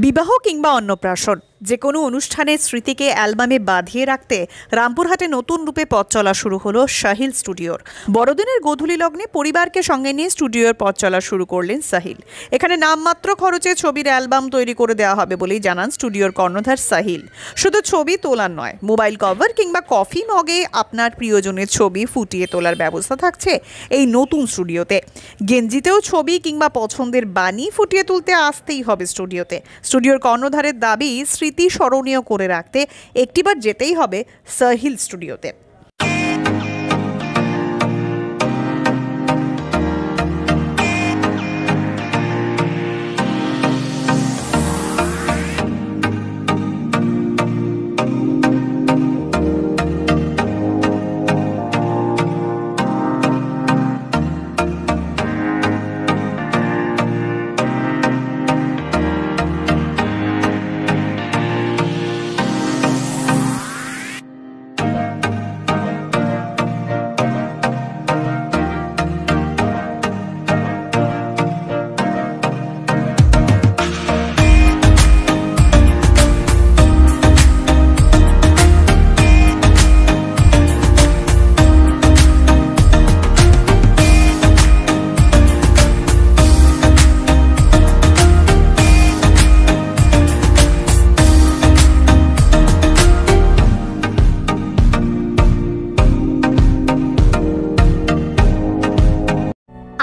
বিবাহ কিংবা অন্নপ্রাশন যে কোনো অনুষ্ঠানের স্মৃতিকে অ্যালবামে বাঁধিয়ে রাখতে রামপুরহাটে নতুন রূপে পথ চলা শুরু হলো সাহিল স্টুডিওর। বড়দিনের গোধূলি লগ্নে পরিবারকে সঙ্গে নিয়ে স্টুডিওর পথ চলা শুরু করলেন সাহিল। এখানে নামমাত্র খরচে ছবির অ্যালবাম তৈরি করে দেওয়া হবে বলেই জানান স্টুডিওর কর্ণধার সাহিল। শুধু ছবি তোলার নয়, মোবাইল কভার কিংবা কফি মগে আপনার প্রিয়জনের ছবি ফুটিয়ে তোলার ব্যবস্থা থাকছে এই নতুন স্টুডিওতে। গেঞ্জিতেও ছবি কিংবা পছন্দের বাণী ফুটিয়ে তুলতে আসতেই হবে স্টুডিওতে। স্টুডিওর কর্ণধারের দাবি, স্মৃতি স্মরণীয় করে রাখতে একটিবার যেতেই হবে সাহিল স্টুডিওতে।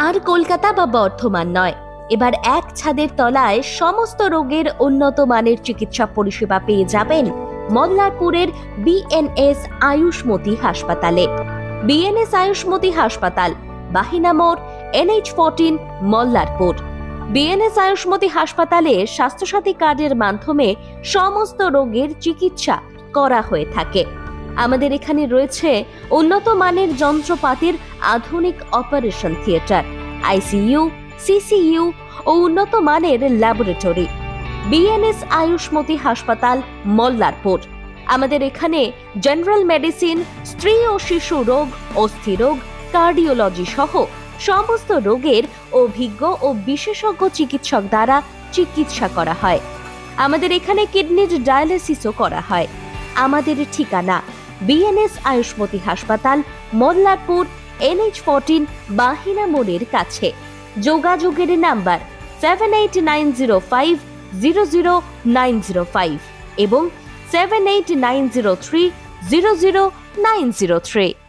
আর কলকাতা বা বর্ধমান নয়, এবার এক ছাদের তলায় সমস্ত রোগের উন্নত মানের চিকিৎসা পরিষেবা পেয়ে যাবেন মল্লারপুরের বিএনএস আয়ুষ্মতি হাসপাতালে। বিএনএস আয়ুষ্মতি হাসপাতাল, বাহিনা মোড়, NH14, মল্লারপুর। বিএনএস আয়ুষ্মতি হাসপাতালে স্বাস্থ্যসাথী কার্ডের মাধ্যমে সমস্ত রোগের চিকিৎসা করা হয়ে থাকে। আমাদের এখানে রয়েছে উন্নত মানের যন্ত্রপাতির আধুনিক অপারেশন থিয়েটার, ICU, CCU ও উন্নত মানের ল্যাবরেটরি। বিএনএস আয়ুষ্মতি হাসপাতাল, মল্লারপুর। আমাদের এখানে জেনারেল মেডিসিন, স্ত্রী ও শিশু রোগ, অস্থিরোগ, কার্ডিওলজি সহ সমস্ত রোগের অভিজ্ঞ ও বিশেষজ্ঞ চিকিৎসক দ্বারা চিকিৎসা করা হয়। আমাদের এখানে কিডনির ডায়ালিসিসও করা হয়। আমাদের ঠিকানা বিএনএস আয়ুষ্মতি হাসপাতাল, মল্লারপুর, NH14, বাহিনা মোড়ের কাছে। যোগাযোগের নাম্বার 7890500905 এবং 7890300903।